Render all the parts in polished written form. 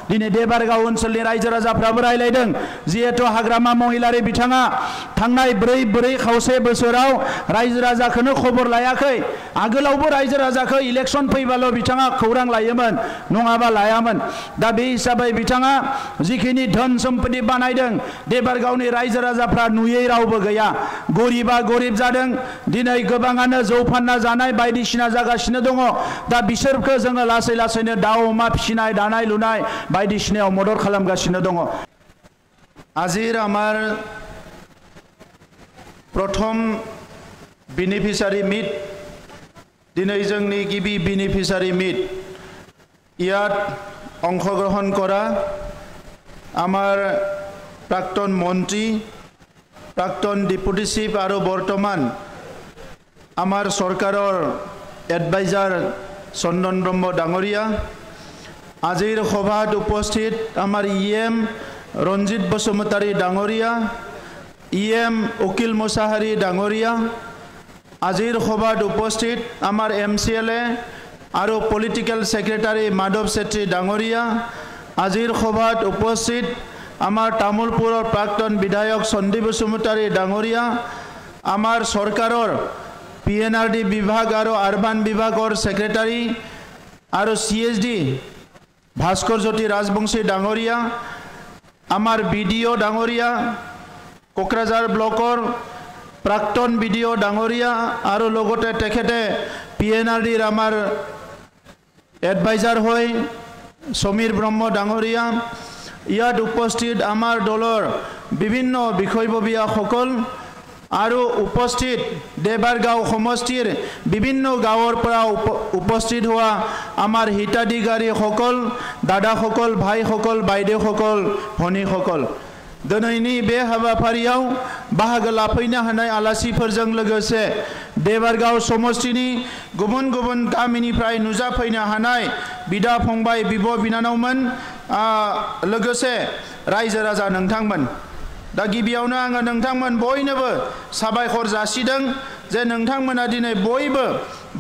दिनै देबारगाव ओनसोलनि रायजो राजाफ्राबो रायलायदों जिहेतु हाग्रामा महिलारि बिथाङा थांनाय ब्रै खावसे बोसोराव रायजो राजाखौनो खबर लायाखै आगोलावबो रायजो राजाखौ इलेक्शन फैबाल' बिथाङा खौरां लायोमोन नङाबा लायामोन दा बे हिसाबै बिथाङा जिखिनि धन सम्पति बानायदों देबारगावनि रायजो राजाफ्रा नुयै रावबो गैया गरिबा गरिब जादों दिनै गोबाङानो जौ फानना जानाय बायदिसिना जागासिनो दङ दा बिसोरखौ जोङो लासै लासैनो दाउ अमा फिसिनाय दानाय लुनाय बायदिसिनायाव मदद खालामगासिनो दङ आजिर आमार प्रथम बेनिफिसारि मिट दिनै जोंनि गिबि बेनिफिसारि मिट ইয়াত অংশগ্রহণ করা আমার প্রাক্তন মন্ত্রী প্রাক্তন ডেপুটি চিফ আর বর্তমান আমার সরকারের এডভাইজার চন্দন ব্রহ্ম ডাঙরিয়া আজির সভাত উপস্থিত আমার ইএম রঞ্জিত বসুমতাৰী ডাঙৰিয়া ইএম উকিল মুছাহাৰী ডাঙরিয়া আজির সভাত উপস্থিত আমার এমসিএলএ और पलिटिकल सेक्रेटारी माधव सेठी डांगरिया आजिर सभात उपस्थित आमार तामुलपुर प्राक्तन विधायक सन्दीप बसुमतारी डांगरिया आमार सरकारों PNRD विभाग और आर्बान विभागर सेक्रेटारी और CSD भास्कर ज्योति राजबंशी डांगरिया आमार BDO डांगरिया कोकराझार ब्लकर प्राक्तन BDO डांगरिया और लगते तेखेते PNRD आमार एडभाइजार हय समीर ब्रह्म डांगरिया इयात उपस्थित आमार दलर विभिन्न विषयबबीया सकल और उपस्थित देबारगाव समष्टिर विभिन्न गाँवर परा उपस्थित हुआ आमार हिताधिकारी सकल दादा सकल भाई सकल बाइदेउ सकल भनी सकल दिनैनि बे हाबाफारियाव बाहागो लाफैनो हानाय आलासिफोरजों लोगोसे देबारगाव समष्टिनि गुबुन गुबुन गामिनिफ्राय नुजाफैनो हानाय बिदा फंबाय बिब' बिनानावमोन लोगोसे रायजो राजा नोंथांमोन दा गिबियावनो आङो नोंथांमोन बयनोबो साबायखर जासिदों जे नोंथांमोना दिनै बयबो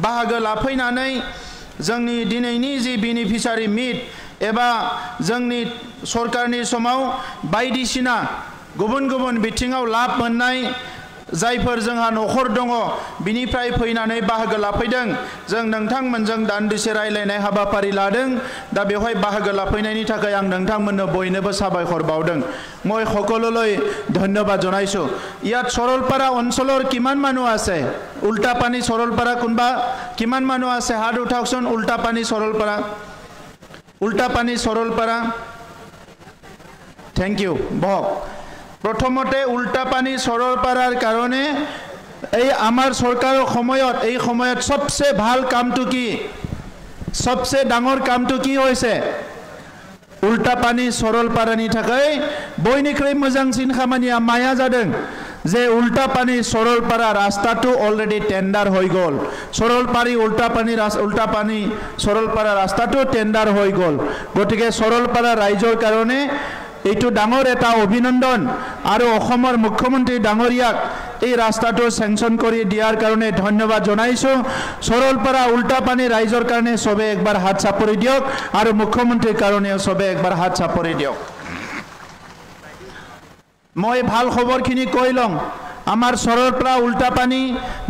बाहागो लाफैनानै जोंनि दिनैनि जि बेनिफिसारि मिट एबा जोंनि सरकारनि समाव बायदिसिना गुबुन गुबुन बिथिङाव लाब मोननाय जायफोर जोंहा नखर दङ बिनिफ्राय फैनानै बाहागो लाफैदों जों नोंथांमोनजों दान्दिसे रायलायनाय हाबाफारि लादों दा बेवहाय बाहागो लाफैनायनि थाखाय आं नोंथांमोननो बयनोबो साबायखर बावदों মই সকলোলৈ ধন্যবাদ জনাইছো ইয়াত সৰলপাৰা অঞ্চলৰ কিমান মানুহ আছে উল্টাপানী সৰলপাৰা কোনবা কিমান মানুহ আছে হাত উঠাওকচোন উল্টাপানী সৰলপাৰা थैंक यू बहक प्रथमते उल्टापानी सरलपारार कारणे এই आमार सरकारों সময়ত सबसे ভাল कामटो की सबसे डांगर कामटो की होइसे उल्टापानी सरलपारानि थाखाय बयनिख्रुइ मोजांसिन खामानिया माया जादों जे उल्टापानी सरलपारा रास्ताटो अलरेडी टेन्डार हो गल सरलपारी उल्टापानी सरलपारा रास्ताटो टेन्डार हो गल गतिके सरलपारा राइजर कारणे এইটো ডাঙৰ এটা অভিনন্দন আৰু অসমৰ মুখ্যমন্ত্ৰী ডাঙৰীয়াক এই ৰাস্তাটো সেংচন কৰি দিয়াৰ কাৰণে ধন্যবাদ জনাইছো সৰলপাৰা উল্টাপানী ৰাইজৰ কাৰণে সবে একবাৰ হাত চাপৰি দিয়ক আৰু মুখ্যমন্ত্ৰীৰ কাৰণে সবে একবাৰ হাত চাপৰি দিয়ক মই ভাল খবৰখিনি কৈ লম আমাৰ সৰলপাৰা উল্টাপানী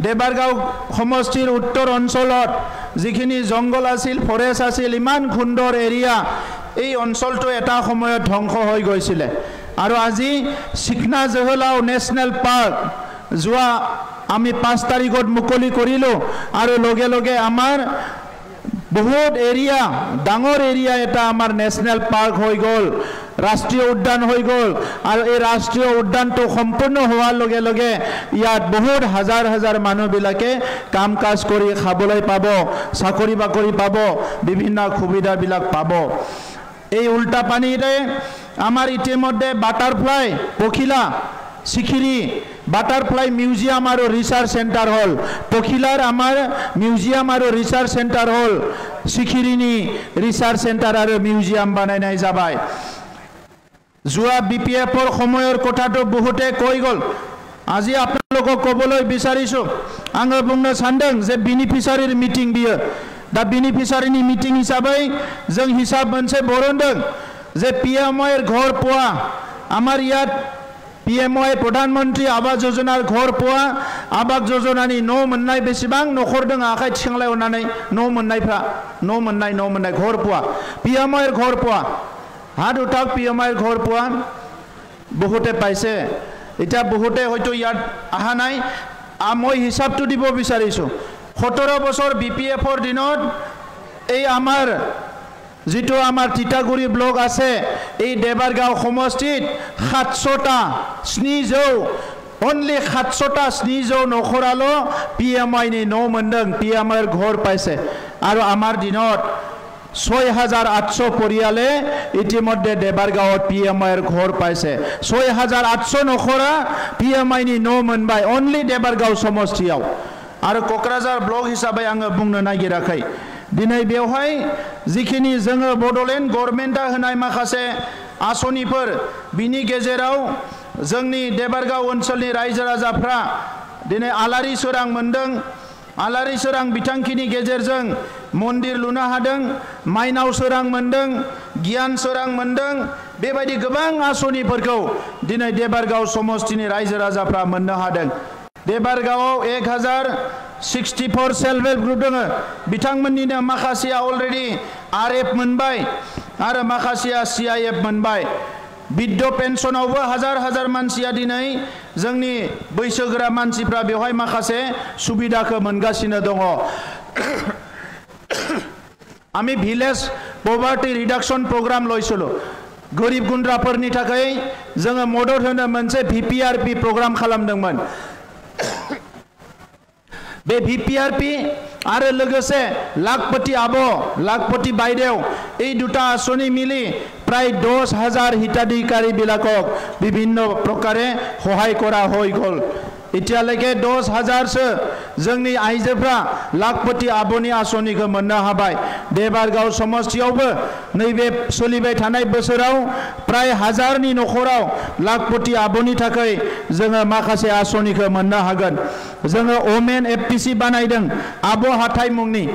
দেবাৰগাঁও সমষ্টিৰ উত্তৰ অঞ্চলত যিখিনি জংগল আছিল ফৰেষ্ট আছিল ইমান সুন্দৰ এৰিয়া এই অঞ্চলটো এটা সময়ত ধ্বংস হৈ গৈছিল আৰু আজি সিকনা জহলাও ন্যাশনাল পাৰ্ক যোৱা আমি 5 তাৰিখত মুকলি কৰিলো আৰু লগে লগে আমাৰ বহুত এৰিয়া ডাঙৰ এৰিয়া এটা আমাৰ ন্যাশনাল পাৰ্ক হৈ গল राष्ट्रीय उद्यान हो गल और ये राष्ट्रीय उद्यान तो सम्पूर्ण होवार लगे लगे इयात बहुत हजार हजार मानुह बिलाके काम काज करी खाबले पाबो चाकरी बाकरी पाबो विभिन्न सुविधा बिलाक पाबो এই उल्टापानीते आमार इतिमध्ये बाटारफ्लाई पखिला सिखिरी बाटारफ्लाई म्यूजियम और रिसार्च सेंटर हल पखिलार आमार म्यूजियम और रिसार्च सेंटर हल सिखिरीनी रिसार्च सेंटर और म्यूजियम बानायनाय जाबाय जुआ BPFर समयर कथाटो बहुते कई गल आज आपनालोকক कबलै बिचारिছো आङो बुंनो सानदों जे बेनिफिसारिर मिटिं बियो दा बेनिफिसारिनि मिटिं हिसाबै जों हिसाब मोनसे बरनदों যে PMYৰ ঘৰ পোৱা আমাৰ ইয়াত PMY प्रधानमंत्री आवास योजनार घर पोआ आवास योजनानि न' मोननाय बेसेबां न'खर दङ आखाइ थिखांलाय अननानै न' मोननायफ्रा न' मोननाय घर पोआ PMYৰ घर पोआ हात उठाওক PMYৰ घर पोआ বহুতে পাইছে এটা বহুতে হয়তো ইয়াত আহা নাই মই হিসাবটো দিব বিচাৰিছো 17 বছৰ BPFৰ দিনত এই আমাৰ जितो आमार तितागुरी ब्लक आसे এই देबारगाव समष्टित 700টা 700 only 700টা 700 नखरालो PMY नि न' मोनदों PMYৰ घर पाइছে আৰু আমাৰ দিনত 6800 পৰিয়ালে ইতিমধ্যে देबारगावত PMYৰ घर पाइছে 6800 नखरा PMY नि न' मोनबाय only देबारगाव समष्टियाव आरो कक्राझार ब्लक हिसाबै आङो बुंनो नागिराखै दिनै बेवहाय जिखिनि जोङो बडलेण्ड गभर्नमेन्टआ होनाय माखासे आसनिफोर बिनि गेजेराव जोंनि देबारगाव ओनसोलनि रायजो राजाफ्रा दिनै आलारि सोरां मोनदों आलारि सोरां बिथांखिनि गेजेरजों मन्दिर लुनो हादों माइनाव सोरां मोनदों गियान सोरां मोनदों बेबायदि गोबां आसनिफोरखौ दिनै देबारगाव समष्टिनि रायजो राजाफ्रा मोननो हादों देबारगावआव 1064 सेल्फ हेल्प ग्रुप दङ बिथांमोननिनो माखासेया अलरेडि RF मोनबाय आरो माखासेया CIF मोनबाय बिद्ध पेन्सनावबो हाजार मानसिया दिनै जोंनि बैसोगोरा मानसिफ्रा बेवहाय माखासे सुबिदाखौ मोनगासिनो दङ आमी भिलेज पभार्टी रिडक्शन प्रग्राम लयसलो गरिब गुन्द्राफोरनि थाखाय जोङो मदद होनो मोनसे VPRP प्रग्राम खालामदोंमोन बे VPRP आरो लोगोसे लाखपति आबो लाखपति बायदेव এই দুটা आसनि मिली प्राय 10,000 हिताधिकारी बिलाকক विभिन्न प्रकारे सहाय करा হৈ गल इतियालेके 10,000 सो जोंनि आइजोफ्रा लाखपति आबोनि आसनिखौ मोननो हाबाय देबारगाव समष्टियावबो नैबे सोलिबाय थानाय बोसोराव प्राय 1000 नि नखराव लाखपति आबोनि थाखाय जोङो माखासे आसनिखौ मोननो हागोन जोङो ओमेन FPC बानायदों आबो हाथाय मुंनि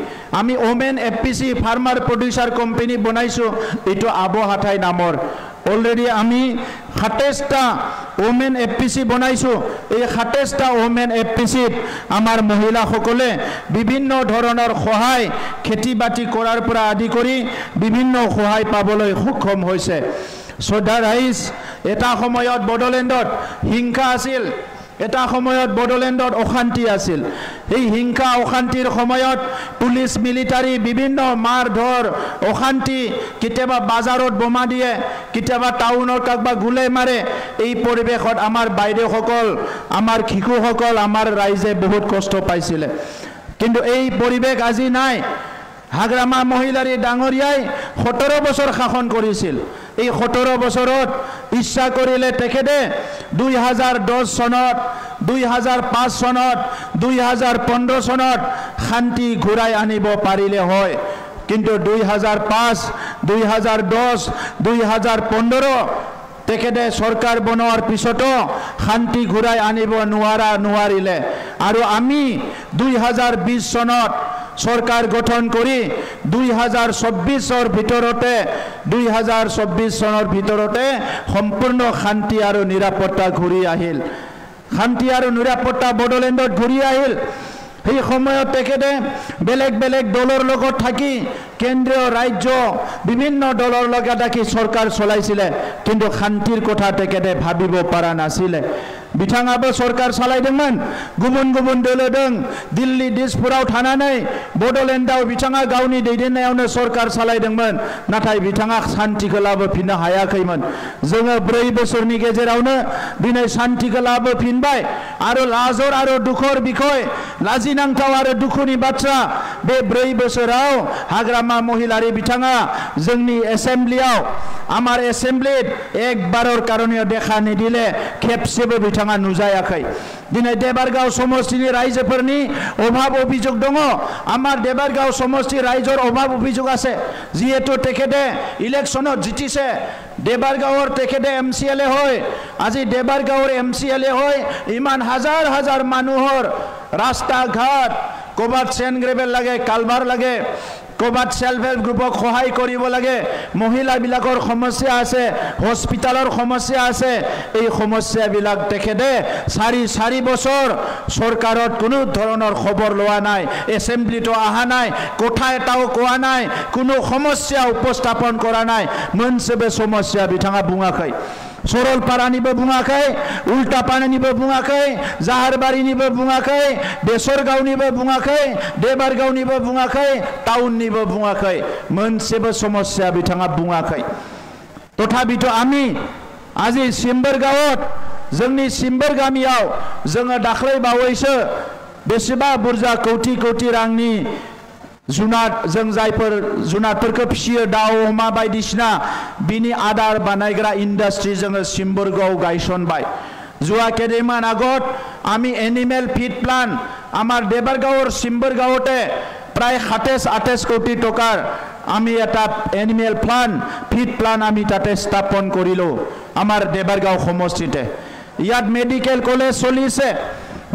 आमी women FPC farmer producer company बनाइছো एतो आबो हाथाय नाমৰ অলৰেডি আমি 27টা ওমেন FPC বনাইছো এই 27টা ওমেন FPC আমাৰ মহিলাসকলে বিভিন্ন ধৰণৰ সহায় খেতি বাতি কৰাৰ পৰা আদি কৰি বিভিন্ন সহায় পাবলৈ সক্ষম হৈছে শ্ৰদ্ধা ৰাইজ এটা সময়ত বডলেণ্ডত হিংসা আছিল এটা সময়ত বডলেণ্ডত অশান্তি আছিল এই হিংসা অশান্তিৰ সময়ত পুলিশ মিলিটাৰী বিভিন্ন মাৰধৰ অশান্তি কিতেবা বাজাৰত বোমা দিয়ে কিতেবা টাউনৰ কাকবা গুলে মাৰে এই পৰিবেশত আমাৰ বাইদেউসকল আমাৰ শিশুসকল আমাৰ ৰাইজে বহুত কষ্ট পাইছিল কিন্তু এই পৰিবেশ আজি নাই হাগ্ৰামা মহিলাৰী ডাঙৰীয়াই 17 বছৰ শাসন কৰিছিল এই 17 বছৰত ইচ্ছা কৰিলে তেখেতে 2010 চনত 2005 চনত 2015 চনত শান্তি ঘূৰাই আনিব পাৰিলে হয় কিন্তু 2005 2010 2015 তেখেতে সৰকাৰ বনোৱাৰ পিছতো শান্তি ঘূৰাই আনিব নোৱাৰিলে আৰু আমি 2020 চনত सरकार गठन करी 2024 ভিতৰতে 2024 চনৰ ভিতৰতে সম্পূৰ্ণ শান্তি আৰু নিৰাপত্তা ঘূৰি আহিল শান্তি আৰু নিৰাপত্তা বডলেণ্ডত ঘূৰি আহিল এই সময়ত তেখেতে বেলেগ বেলেগ দলৰ লগত থাকি কেন্দ্ৰীয় ৰাজ্য বিভিন্ন দলৰ লগত থাকি সৰকাৰ চলাইছিল কিন্তু শান্তিৰ কথা তেখেতে ভাবিব পৰা নাছিল बिथाङाबो सरकार सालायदोंमोन गुबुन गुबुन दल दं दिल्ली दिसपुराव थानानै बडलेण्डआव बिथाङा गावनि दैदेननायावनो सरकार सालायदोंमोन नाथाय बिथाङा शान्तिखौ लाबोफिननो हायाखैमोन जोङो 4 बोसोरनि गेजेरावनो दिनै शान्तिखौ लाबोफिनबाय आरो लाजर आरो दुखर बिखय लाजिनांथाव आरो दुखुनि बाथ्रा बे 4 बोसोराव हाग्रामा महिलारी बिथाङा जोंनि एसेम्ब्लियाव आमार एसेम्ब्लित एकबारर कारणे देखा निदिले खेबसेबो बिथाङा नुजायाखै दिनै देबारगाव समष्टिनि रायजोफोरनि अभाब अभियोग दङ आमार देबारगाव समष्टि रायजोर अभाब अभियोग আছে जिहेतु तेखेते इलेक्शনত जितिছে देबारगावर तेखेते MCLA হয় আজি देबारगावर MCLA হয় ইমান হাজাৰ হাজাৰ মানুহৰ ৰাস্তা ঘাট কবাত চেন গ্ৰেভেল লাগে কালভাৰ লাগে ক'ৰবাত সেলফ হেল্প গ্ৰুপক সহায় কৰিব লাগে মহিলাবিলাকৰ সমস্যা আছে হস্পিটালৰ সমস্যা আছে এই সমস্যাবিলাক তেখেতে 4 বছৰ চৰকাৰত কোনো ধৰণৰ খবৰ লোৱা নাই এছেম্বলিটো অহা নাই কথা এটাও কোৱা নাই কোনো সমস্যা উপস্থাপন কৰা নাই मोनसेबो समस्या बिथाङा बुङाखै सरलपारानिबो बुङाखै उल्टापानिनिबो बुङाखै जाहारबारिनिबो बुङाखै बेसरगावनिबो बुङाखै देबारगावनिबो बुङाखै टाउननिबो बुङाखै मोनसेबो समस्या बिथाङा बुङाखै तथापितो आमी आजि सिम्बरगावत जोंनि सिम्बर गामियाव जोङो दाख्लै बावैसो बेसेबा बुरजा कौटि रांनि जुनाद जों जायफोर जुनादफोरखौ फिसियो दाउ अमा बायदिसिना बिनि आदार बानायग्रा इन्डास्ट्रि जोङो सिम्बरगाव गायसनबाय जुवा केदिमान आगत आमी एनिमेल फीड प्लान आमार देबारगावर सिम्बरगावते प्राय 27-28 कोटी टकार आमी एटा एनिमेल प्लान फीड प्लान आमी ताते स्थापन करिलो आमार देबारगाव समष्टिते यात मेडिकल कलेज चलिছে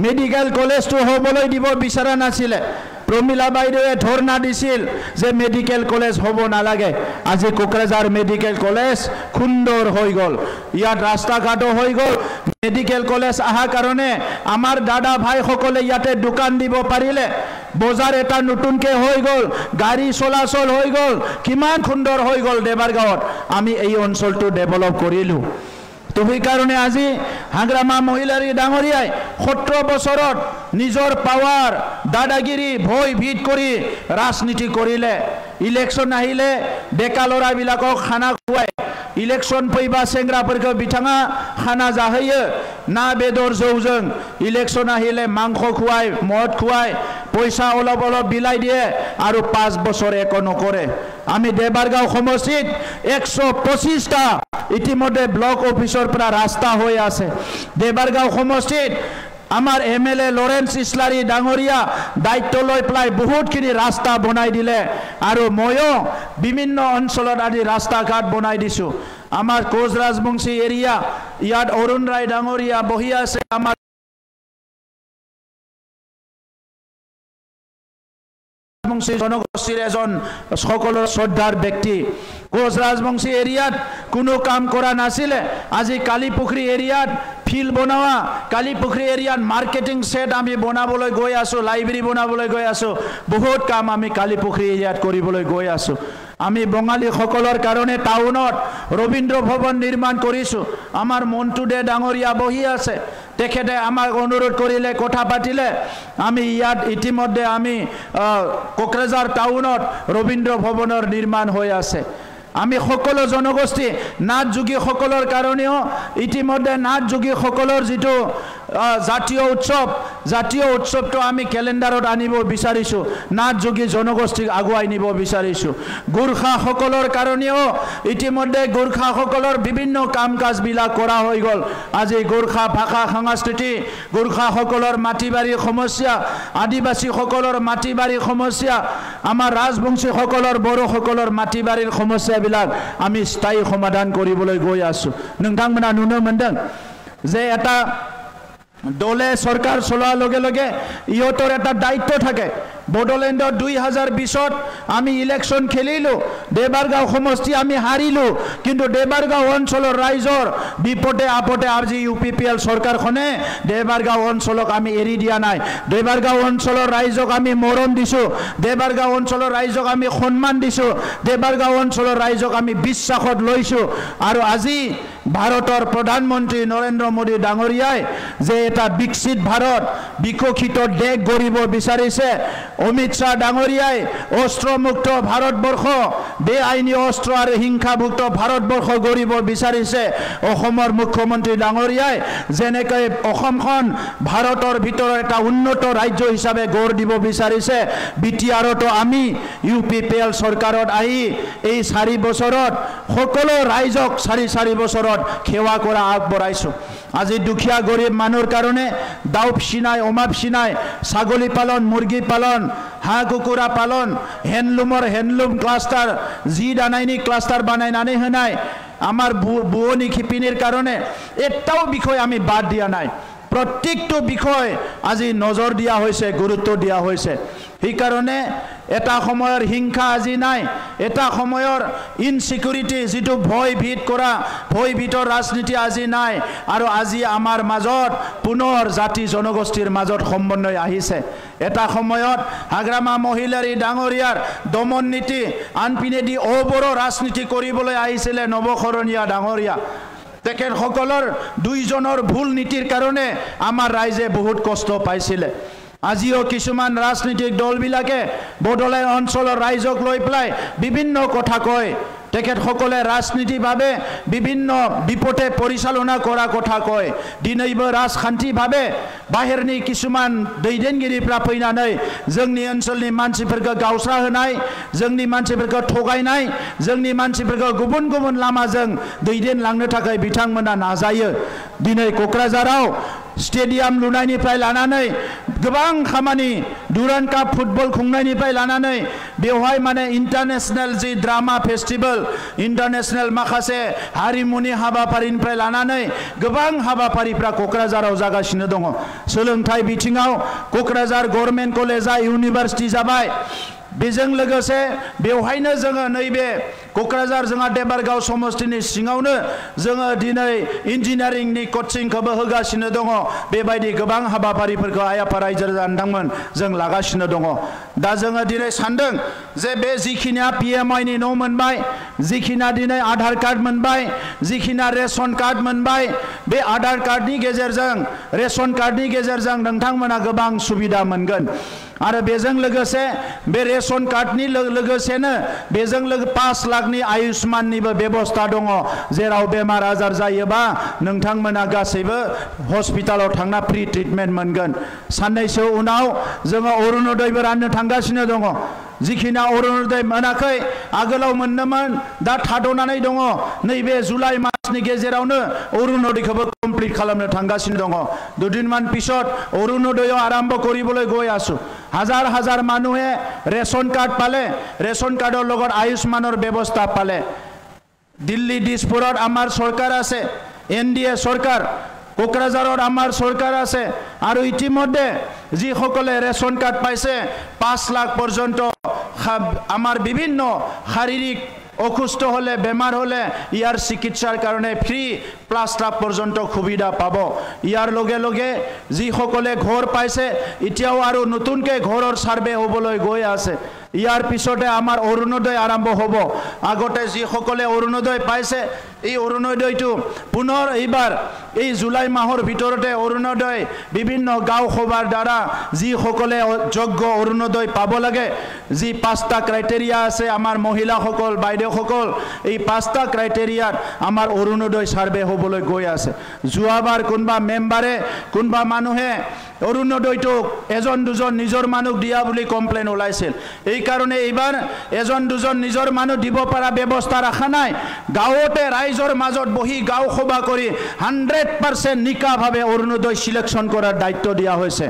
मेडिकल कलेज तो हबलै দিব बिचारा नाছিলে प्रमिला बाइदेवे धरना दिছিল जे मेडिकल कलेज हब नालागे আজি कोकराझार मेडिकल कलेज खुंदर হৈ গল ইয়াত रास्ता घाटो হৈ গল मेडिकल कलेज आहा कारणे आमार दादा भाई सकले याते दुकान দিব পাৰিলে बजार एटा नतुनके হৈ গল गाड़ी चलाचल হৈ গল किमान खुंदर হৈ গল देबारगावत आमी এই অঞ্চলটো डेभेलप करिलु तो कारण आज हाग्रामा महिलारी डांगरियाय 17 बछरत निजर पावार दादागिरी भय भीत करी राजनीति करिले इलेक्शन आहिले बेका लराबिलाको खाना खुवाय इलेक्शन फैबा सेंग्राफोरखौ बिथाङा खाना जाहोयो ना बेदर जौजों इलेक्शन आहिले मांस खुवाय मद खुवाय पैसा अलप अलप बिलाइ दिए आरो 5 बछर एको नकरे आमी देबारगाव समष्टित 125टा इतिमध्ये ब्लक अफिसर পৰা रास्ता হৈ আছে देबारगाव समष्टित आमार एमएलए लरेन्स इस्लारी डांगरिया दायित्व लय प्लाय बहुतखिनि रास्ता बनाई दिले आरो मयो विभिन्न अंचलत आदि रास्ता घाट बनाई दिसु आमार कोच राजबंशी एरिया याद अरुण राय डांगरिया बहि আছে आमार जनगोष्ठीर एजन सकলৰ श्रद्धार व्यक्ति कोच राजबंशी एरियात कोनो काम करा नासिले আজি कालीपुखुरी एरियात फिल्ड बनावा कालीपुखुरी एरियात मार्केटिंग सेट आमी बनाबोलै गय आसो लाइब्रेरी बनाबोलै गय आसो बहुत काम आमी कालीपुखुरी एरियात करिबोलै गय आसो आमी बंगाली सकলৰ कारणे टाउनत रवीन्द्र भवन निर्माण करिसु आमार मन्टु दे डांगरिया बहि আছে तेखेते आमाक अनुरोध करिले कथा पातिले आमी यात इतिमध्ये आमी कोकराझार टाउनत रवीन्द्र भवনৰ निर्माण হৈ আছে आमी सकलो जनगोष्ठी नाथ जोगी सकলৰ কাৰণেও इतिमध्ये नाथ जोगी सकলৰ जितो জাতীয় উৎসৱটো আমি ক্যালেন্ডাৰত আনিব বিচাৰিছো নাথ যোগী জনগোষ্ঠীক আগুৱাই নিব বিচাৰিছো গোৰ্খা সকলৰ কাৰণেও ইতিমধ্যে গোৰ্খা সকলৰ বিভিন্ন কাম কাজ বিলাক কৰা হৈ গল আজি গোৰ্খা ভাষা সংস্কৃতি গোৰ্খা সকলৰ মাটিবাৰী সমস্যা আদিবাসী সকলৰ মাটিবাৰী সমস্যা আমাৰ ৰাজবংশী সকলৰ বড়ো সকলৰ মাটিবাৰীৰ সমস্যা বিলাক আমি স্থায়ী সমাধান কৰিবলৈ গৈ আছো नोंथांमोना नुनो मोनदों जे এটা দলে सरकार चलोৱাৰ लगे लगे इहतर एटा दायित्व থাকে बडोलेण्डर 2020 आमी इलेक्शन खेलिलो देबारगाव समष्टि आमी हारिलो किन्तु देबारगाव अंचলৰ राइजर विपदे आपदे আজি यूपीपीएल सरकारखने देबारगाव अंचलक आमी एरि दिया नाय देबारगाव अंचলৰ राइजक आमी मरण दिसु देबारगाव अंचলৰ राइजक आमी सम्मान दिसु देबारगाव अंचলৰ राइजक आमी বিশ্বাসত লৈছো আৰু আজি भारतर प्रधानमंत्री नरेंद्र मोदी डांगरियाय जे एटा विकसित भारत विकसित देश गढ़िब विचारिছে अमित शाह डांगरियाय अस्त्रमुक्त भारतवर्ष बेआईनी अस्त्र और हिंसामुक्त भारतवर्ष गढ़िब विचारिছে অসমৰ मुख्यमंत्री डांगरियाय जेनेকৈ অসমখন भारतर ভিতৰৰ এটা উন্নত राज्य हिसाबे गढ़ দিব विचारिছে বিটিআৰতো আমি यूपीपीएल सरकारत आহি এই 4 বছৰত সকলো ৰাইজক 4 বছৰত खेवा करा आगबढ़ाइছো আজি दुखिया गरीब मानुर कारणे दाउ फिसिनाय अमा फिसिनाय छागली पालन मुर्गी पालन हां कुकुरा पालन हैंडलूम क्लास्टार जी दानायनि क्लास्टार बानायनानै होनाय आमार बुवनि खिपिनिर कारणे एटाও বিষয় आमी बाद दिया नाय প্ৰত্যেকটো বিষয় আজি নজৰ দিয়া হৈছে গুৰুত্ব দিয়া হৈছে সেইকাৰণে এটা সময়ৰ হিংসা আজি নাই এটা সময়ৰ ইনসিকিউৰিটি যেটো ভয় ভীত কৰা ভয় ভীতৰ ৰাজনীতি আজি নাই আৰু আজি আমাৰ মাজত পুনৰ জাতি জনগোষ্ঠীৰ মাজত সমন্বয় আহিছে এটা সময়ত হাগ্ৰামা মহিলাৰ ডাঙৰীয়াৰ দমন নীতি আনপিনেদি অবৰো ৰাজনীতি কৰিবলৈ আহিছিলে নৱখৰণীয়া ডাঙৰীয়া তেখেত সকলৰ দুইজনৰ ভুল নীতিৰ কাৰণে আমাৰ ৰাইজে বহুত কষ্ট পাইছিলে আজিও কিছুমান ৰাজনীতিক দলবিলাকে বডলেণ্ড অঞ্চলৰ ৰাইজক লৈ পেলাই বিভিন্ন কথা কয় তেখেত সকলে ৰাজনীতিভাৱে বিভিন্ন বিপথে পৰিচালনা কৰা কথা কয় দিনৈব ৰাজখান্তিভাৱে বাহিৰনি কিছুমান दैदेनगिरिफ्रा फैनानै जोंनि ओनसोलनि मानसिफोरखौ गावस्रा होनाय जोंनि मानसिफोरखौ थगायनाय जोंनि मानसिफोरखौ गुबुन गुबुन लामाजों दैदेनलांनो थाखाय बिथांमोना नाजायो दिनै क'क्राझाराव स्टेडियाम लुनायनिफ्राय लानानै गोबां खामानि दुरान्ड काप फुटबल खुंनायनिफ्राय लानानै बेवहाय माने इन्टारनेशनेल जि ड्रामा फेस्टिवल इन्टारनेशनेल माखासे हारिमुनि हाबाफारिनिफ्राय लानानै गोबां हाबाफारिफ्रा क'क्राझाराव जागासिनो दङ सोलोंथाइ बिथिङाव क'क्राझार गभर्नमेन्ट कलेजआ इउनिभार्सिटि जाबाय बेजों लोगोसे बेवहायनो जोङो नैबे क'क्राझार जोंहा देबारगाव समस्तिनि सिङावनो जोङो दिनै इन्जिनियारिंनि कोचिंखौबो होगासिनो दङ बेबायदि गोबां हाबाफारिफोरखौ आइ आफा रायजो राजानोंथांमोन जों लागासिनो दङ दा जोङो दिनै सानदों जे बे जिखिनिया PMI नि न' मोनबाय जिखिना दिनै आधार कार्ड मोनबाय जिखिना रेशन कार्ड मोनबाय बे आधार कार्डनि गेजेरजों रेशन कार्डनि गेजेरजों नोंथांमोना गोबां सुबिदा मोनगोन आरो बेजों लोगोसे बे रेशन कार्डनि लोगोसेनो बेजों 5 लाखनि आयुष्माननिबो बेबस्था दङ जेराव बेमार आजार जायोबा नोंथांमोना गासैबो हस्पिटालाव थांना फ्रि ट्रिटमेन्ट मोनगोन साननैसो उनाव जोङो अरुणोदयबो राननो थांगासिनो दङ जिखिना अरुणोदय मोनाखै आगोलाव मोननोमोन दा थाद'नानै दङ नैबे जुलाइ मासनि गेजेरावनो अरुणोदयखौबो कमप्लिट खालामनो थांगासिनो दङ दुदिनमान पिছত अरुणोदय आरम्भ কৰিবলৈ গৈ আছো হাজাৰ হাজাৰ মানুহে ৰেশন কাৰ্ড পালে ৰেশন কাৰ্ডৰ লগত আয়ুষ্মানৰ ব্যৱস্থা পালে দিল্লী দিছপুৰত আমাৰ চৰকাৰ আছে NDA চৰকাৰ কোকৰাঝাৰৰ আমাৰ চৰকাৰ আছে আৰু ইতিমধ্যে যি সকলে ৰেশন কাৰ্ড পাইছে 5 লাখ পৰ্যন্ত আমাৰ বিভিন্ন শাৰীৰিক অসুস্থ হলে বেমাৰ হলে ইয়াৰ চিকিৎসাৰ কাৰণে ফ্ৰী প্লাষ্টাৰ পৰ্যন্ত সুবিধা পাব ইয়াৰ লগে লগে যি সকলে ঘৰ পাইছে এতিয়াও আৰু নতুনকে ঘৰৰ সাৰ্ভে হ'বলৈ গৈ আছে ইয়াৰ পিছতে আমাৰ অৰুণোদয় আৰম্ভ হ'ব আগতে যি সকলে অৰুণোদয় পাইছে এই অৰুণোদয়টো পুনৰ এইবাৰ এই জুলাই মাহৰ ভিতৰতে অৰুণোদয় বিভিন্ন গাঁও সভাৰ দ্বাৰা যি সকলে যোগ্য অৰুণোদয় পাব লাগে যি 5টা ক্ৰাইটেৰিয়া আছে আমাৰ মহিলাসকল বাইদেউসকল এই 5টা ক্ৰাইটেৰিয়াত আমাৰ অৰুণোদয় সাৰ্ভে হ'বলৈ গৈ আছে যোৱাবাৰ কোনবা মেম্বাৰে কোনবা মানুহে অৰুণোদয়টো এজন দুজন নিজৰ মানুহ দিয়া বুলি কমপ্লেইন ওলাইছিল এই কাৰণে এইবাৰ এজন দুজন নিজৰ মানুহ দিব পৰা ব্যৱস্থা ৰাখা নাই গাঁৱতে ৰাইজৰ মাজত বহি গাঁও সভা কৰি 100% নিকাভাৱে অৰুণোদয় সিলেকশন কৰাৰ দায়িত্ব দিয়া হৈছে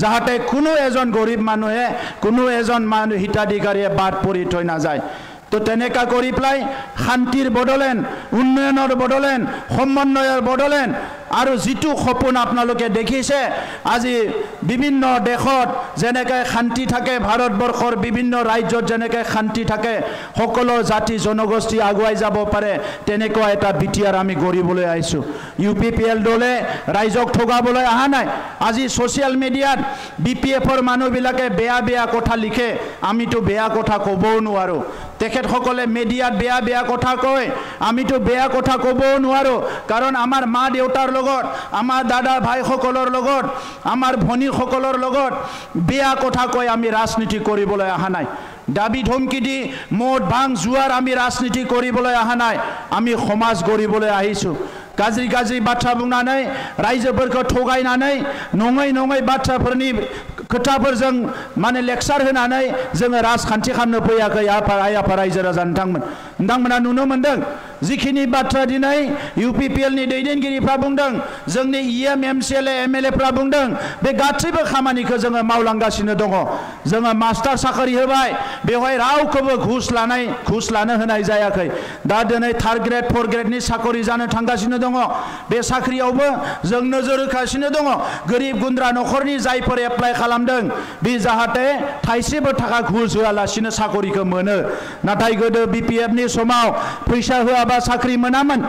যাহাতে কোনো এজন গৰীব মানুহে কোনো এজন মানুহ হিতাধিকাৰীয়ে বাদ পৰি থৈ নাযায় তো তেনেকা কৰি প্লাই শান্তিৰ বডলেণ্ড উন্নয়নৰ বডলেণ্ড সমন্বয়ৰ বডলেণ্ড আৰু যিটো সপোন আপোনালোকে দেখিছে আজি বিভিন্ন দেশত যেনেকৈ শান্তি থাকে ভাৰতবৰ্ষৰ বিভিন্ন ৰাজ্যত যেনেকৈ শান্তি থাকে সকলো জাতি জনগোষ্ঠী আগুৱাই যাব পাৰে তেনেকুৱা এটা বিটিআৰ আমি গঢ়িবলৈ আহিছো UPPL দলে ৰাইজক ঠগাবলৈ অহা নাই আজি সোশ্যাল মিডিয়াত BPFৰ মানুহবিলাকে বেয়া বেয়া কথা লিখে আমিতো বেয়া কথা ক'বও নোৱাৰো তেখেত সকলে মিডিয়াত বেয়া বেয়া কথা কয় আমিতো বেয়া কথা ক'বও নোৱাৰো কাৰণ আমাৰ মা দেউতাৰ লগত আমাৰ দাদা ভাই সকলৰ লগত আমাৰ ভনী সকলৰ লগত বেয়া কথা কয় আমি ৰাজনীতি কৰিবলৈ অহা নাই দাবি ধমকি দি মদ ভাং জুৱাৰ আমি ৰাজনীতি কৰিবলৈ অহা নাই আমি সমাজ গঢ়িবলৈ আহিছো गाज्रि गाज्रि बाथ्रा बुंनानै रायजोफोरखौ थगायनानै नङै नङै बाथ्राफोरनि खोथाफोरजों माने लेक्चार होनानै जोङो राजखान्थि खालामनो फैयाखै आइ आफा रायजो राजा नोंथांमोना नुनो मोनदों जिखिनि बाथ्रा दिनै UPPL नि दैदेनगिरिफ्रा बुंदों जोंनि EM MCLA MLA फ्रा बुंदों बे गासैबो खामानिखौ जोङो मावलांगासिनो दङ जोङो मास्टार साख्रि होबाय बेवहाय रावखौबो घुस लानो होनाय जायाखै दा दिनै 3rd ग्रेड 4th ग्रेडनि साख्रि जानो थांगासिनो दङ बे साख्रियावबो जों नोजोर होगासिनो दङ गोरिब गुन्द्रा नखरनि जायफोर एप्लाइ खालामदों बे जाहाथे थाइसेबो थाखा घुस होआलासिनो साख्रिखौ मोनो नाथाय गोदो BPF नि समाव फैसा होआबा साख्रि मोनामोन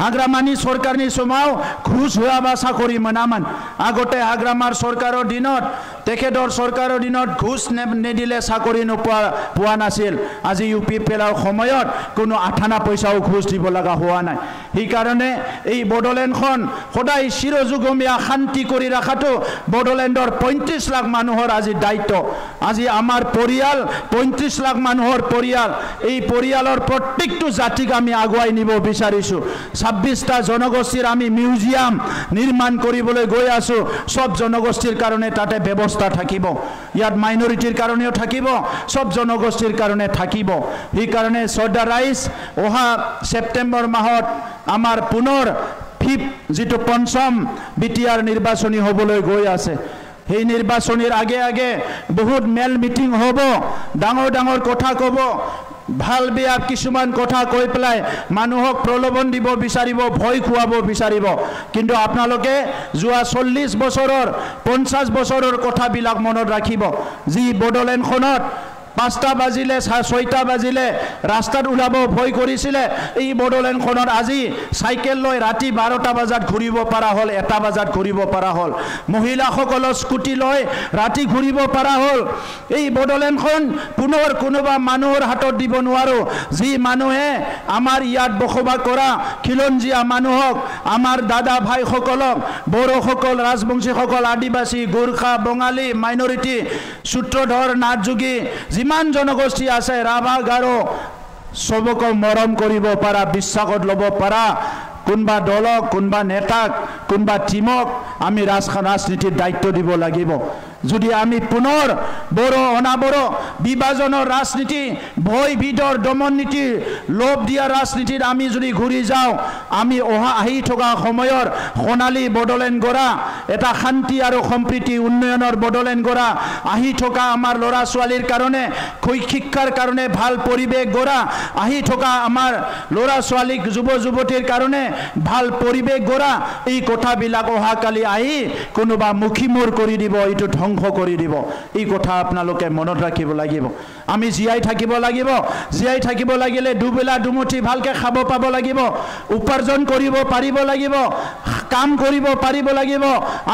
हाग्रामानि सरकारनि समाव घुस होआबा साख्रि मोनामोन আগতে হাগ্রামার সরকারের দিনত তেখেতৰ সৰকাৰেৰ দিনত ঘুষ নিদিলে চাকৰি পোৱা নাছিল আজি UPPLৰ সময়ত কোনো আঠানা পইচাও ঘুষ দিব লগা হোৱা নাই সেইকাৰণে এই বড়োলেণ্ডখন সদায় চিৰযুগমীয়া শান্তি কৰি ৰাখাটো বড়োলেণ্ডৰ 35 লাখ মানুহৰ আজি দায়িত্ব আজি আমাৰ পৰিয়াল 35 লাখ মানুহৰ পৰিয়াল এই পৰিয়ালৰ প্ৰত্যেকটো জাতিক আমি আগুৱাই নিব বিচাৰিছো 26টা জনগোষ্ঠীৰ আমি মিউজিয়াম নিৰ্মাণ কৰিবলৈ গৈ আছো সব জনগোষ্ঠীৰ কাৰণে তাতে ব্যৱস্থা থাকিব ইয়াত মাইনৰিটিৰ কাৰণেও থাকিব সব জনগোষ্ঠীৰ কাৰণে থাকিব এই কাৰণে শ্ৰদ্ধা ৰাইজ ওহা সেপ্টেম্বৰ মাহত আমাৰ পুনৰ 5th যেটো পঞ্চম BTR নিৰ্বাচনী হ'বলৈ গৈ আছে এই নিৰ্বাচনীৰ আগে আগে বহুত মেল মিটিং হ'ব ডাঙৰ ডাঙৰ কথা ক'ব ভাল বেয়া কিছুমান কথা কৈ পেলাই মানুহক প্ৰলোভন দিব বিচাৰিব ভয় খুৱাব বিচাৰিব কিন্তু আপোনালোকে যোৱা 40 বছৰৰ 50 বছৰৰ কথাবিলাক মনত ৰাখিব যি বড়োলেণ্ডখনত 5টা বাজিলে 6টা বাজিলে ৰাস্তাত ওলাব ভয় কৰিছিলে এই বড়োলেণ্ডখনত আজি সাইকেল লৈ ৰাতি 12টা বজাত ঘূৰিব পৰা হল 1টা বজাত ঘূৰিব পৰা হল মহিলাসকল স্কুটি লৈ ৰাতি ঘূৰিব পৰা হল এই বড়োলেণ্ডখন পুনৰ কোনোবা মানুহৰ হাতত দিব নোৱাৰো যি মানুহে আমাৰ ইয়াত বসবাস কৰা খিলঞ্জীয়া মানুহক আমাৰ দাদা ভাইসকলক বড়োসকল ৰাজবংশীসকল আদিবাসী গোৰ্খা বঙালী মাইনৰিটি সূত্ৰধৰ নাথযোগী যিমান জনগোষ্ঠী আছে ৰাভা গাৰো সবকে মৰম কৰিব পাৰা বিশ্বাসত ল'ব পাৰা কোনবা দলক কোনবা নেতাক কোনবা টিমক আমি ৰাজনীতিৰ দায়িত্ব দিব লাগিব যদি আমি পুনৰ বড়ো অনাবড়ো বিভাজনৰ ৰাজনীতি ভয় বিদৰ দমন নীতি লোভ দিয়া ৰাজনীতিত আমি যদি ঘূৰি যাওঁ আমি আহি থকা সময়ৰ সোণালী বড়োলেণ্ড গঢ়া এটা শান্তি আৰু সম্প্ৰীতি উন্নয়নৰ বড়োলেণ্ড গঢ়া আহি থকা আমাৰ ল'ৰা ছোৱালীৰ কাৰণে শিক্ষাৰ কাৰণে ভাল পৰিৱেশ গঢ়া আহি থকা আমাৰ ল'ৰা ছোৱালীক যুৱ যুৱতীৰ কাৰণে ভাল পৰিৱেশ গঢ়া এই কথাবিলাক অহাকালি আহি কোনোবা মুখিমূৰ কৰি দিব এইটো ধ্বংস কৰি দিব এই কথা আপোনালোকে মনত ৰাখিব লাগিব আমি জীয়াই থাকিব লাগিব জীয়াই থাকিব লাগিলে দুবেলা দুমুঠি ভালকে খাব পাব লাগিব উপাৰ্জন কৰিব পাৰিব লাগিব কাম কৰিব পাৰিব লাগিব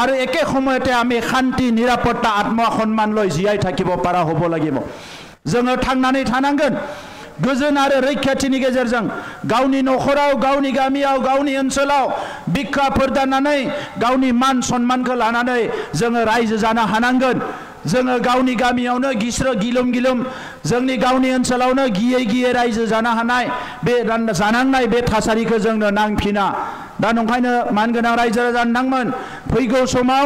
আৰু একে সময়তে আমি শান্তি নিৰাপত্তা আত্মসন্মান লৈ জীয়াই থাকিব পৰা হ'ব লাগিব जोङो थांनानै थानांगोन गोजोन आरो रैखाथिनि गेजेरजों गावनि नखराव गावनि गामियाव गावनि ओनसोलाव बिखा फोरदाननानै गावनि मान सन्मानखौ लानानै जोङो रायजो जानो हानांगोन जोङो गावनि गामियावनो गिस्रो गिलुम गिलुम जोंनि गावनि ओनसोलावनो गियै गियै रायजो जानो हानाय बे जानांनाय बे थासारिखौ जोंनो नांफिना दा नंखायनो मानगोनां रायजो राजा नोंथांमोन फैगौ समाव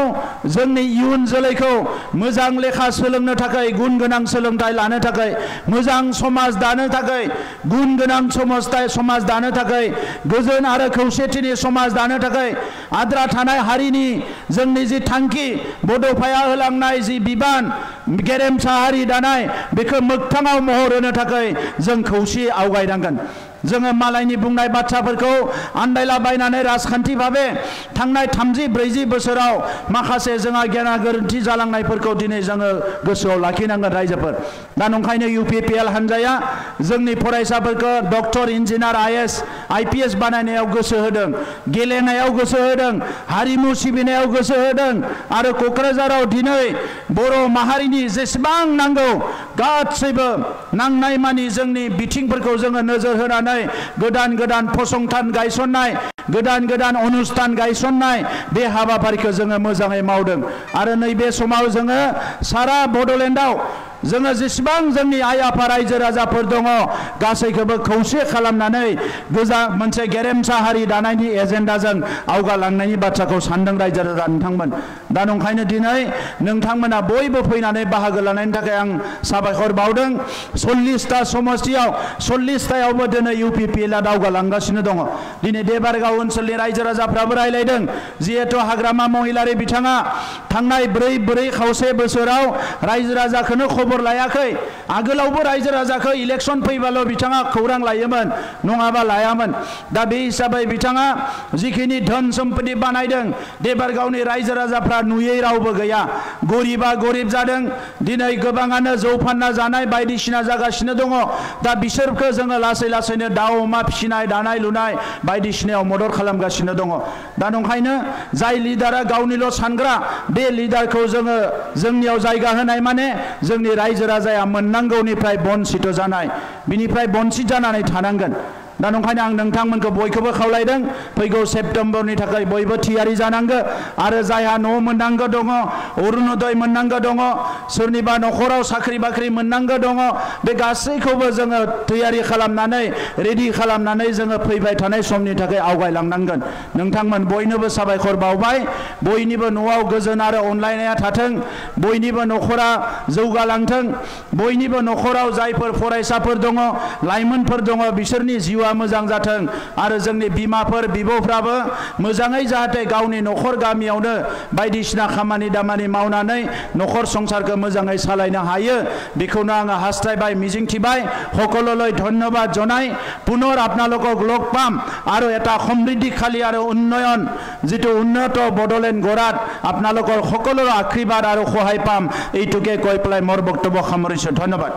जोंनि इयुन जोलैखौ मोजां लेखा सोलोंनो थाखाय गुन गोनां सोलोंथाइ लानो थाखाय मोजां समाज दानो थाखाय गुन गोनां समाज दानो थाखाय गोजोन आरो खौसेथिनि समाज दानो थाखाय आद्रा थानाय हारिनि जोंनि जि थांखि बड'फाया होलांनाय जि बिबान गेरेमसा हारि दानाय बेखौ मोगथाङाव महर होनो थाखाय जों खौसे आवगायनांगोन जोङो मालायनि बुंनाय बाथ्राफोरखौ आन्दायलाबायनानै राजखान्थि भाबे थांनाय 30-40 बोसोराव माखासे जोंहा गेना गोरोन्थि जालांनायफोरखौ दिनै जोङो गोसोआव लाखिनांगोन रायजोफोर दा नंखायनो UPPL हान्जाया जोंनि फरायसाफोरखौ डक्टर इन्जिनियार IAS IPS बानायनायाव गोसो होदों गेलेनायाव गोसो होदों हारिमु सिबिनायाव गोसो होदों आरो क'क्राझाराव दिनै बर' माहारिनि जेसेबां नांगौ गासैबो नांनाय मानि जोंनि बिथिंफोरखौ जोङो नोजोर होनानै गोदान गोदान फसंथान गायसननाय गोदान गोदान अनुष्ठान गायसननाय बे हाबाफारिखौ जोङो मोजाङै मावदों आरो नैबे समाव जोङो सारा बड'लेण्डआव जोङो जेसेबां जोंनि आइ आफा रायजो राजाफोर दङ गासैखौबो खौसे खालामनानै गोजा मोनसे गेरेमसा हारि दानायनि एजेन्डाजों आवगालांनायनि बाथ्राखौ सानदों रायजो राजा नोंथांमोन दा नंखायनो दिनै नोंथांमोना बयबो फैनानै बाहागो लानायनि थाखाय आं साबायखर बावदों 40टा समष्टियाव 40टायावबो दिनै UPPLआ दावगालांगासिनो दङ दिनै देबारगाव ओनसोलनि रायजो राजाफ्राबो रायलायदों जिहेतु हाग्रामा महिलारि बिथाङा थांनाय 4 खावसे बोसोराव रायजो राजाखौनो खबर लायाखै आगोलावबो रायजो राजाखौ इलेक्शन फैबाल' बिथाङा खौरां लायोमोन नङाबा लायामोन दा बे हिसाबै बिथाङा जिखिनि धन सम्पति बानायदों देबारगावनि रायजो राजाफ्रा नुयै रावबो गैया गरिबा गरिब जादों दिनै गोबाङानो जौ फानना जानाय बायदिसिना जागासिनो दङ दा बिसोरखौ जोङो लासै लासैनो दाउ अमा फिसिनाय दानाय लुनाय बायदिसिनायाव मदद खालामगासिनो दङ दा नंखायनो जाय लिडारा गावनिल' सानग्रा बे लिडारखौ जोङो जोंनियाव जायगा होनाय माने जोंनि रायजो राजाया मोननांगौनिफ्राय बन्सित जानाय बिनिफ्राय बन्सित जानानै थानांगोन दा नंखायनो आं नोंथांमोनखौ बयखौबो खावलायदों फैगौ सेप्तेम्बरनि थाखाय बयबो थियारि जानांगौ आरो जायहा न' मोननांगौ दङ अरुणोदय मोननांगौ दङ सोरनिबा न'खराव साख्रि बाख्रि मोननांगौ दङ बे गासैखौबो जोङो तैयारि खालामनानै रेडि खालामनानै जोङो फैबाय थानाय समनि थाखाय आवगायलांनांगोन नोंथांमोन बयनोबो साबायखर बावबाय बयनिबो न'आव गोजोन आरो अनलायनाया थाथों बयनिबो न'खरा जौगालांथों बयनिबो न'खराव जायफोर फरायसाफोर दङ लाइमोनफोर दङ बिसोरनि जिउआ मोजां जाथों आरो जोंनि बिमाफोर बिब'फ्राबो मोजाङै जाहाथे गावनि न'खर गामियावनो बायदिसिना खामानि दामानि मावनानै न'खर संसारखौ मोजाङै सालायनो हायो बेखौनो आङो हास्थायबाय मिजिंथिबाय সকললৈ ধন্যবাদ জনাই পুনৰ আপোনালোকক লগ পাম আৰু এটা সমৃদ্ধিশালী আৰু উন্নয়ন যেটো উন্নত বড়োলেণ্ড গঢ়াত আপোনালোকৰ সকলোৰে আশীৰ্বাদ আৰু সহায় পাম এইটোকে কৈ পেলাই মোৰ বক্তব্য সামৰিছোঁ ধন্যবাদ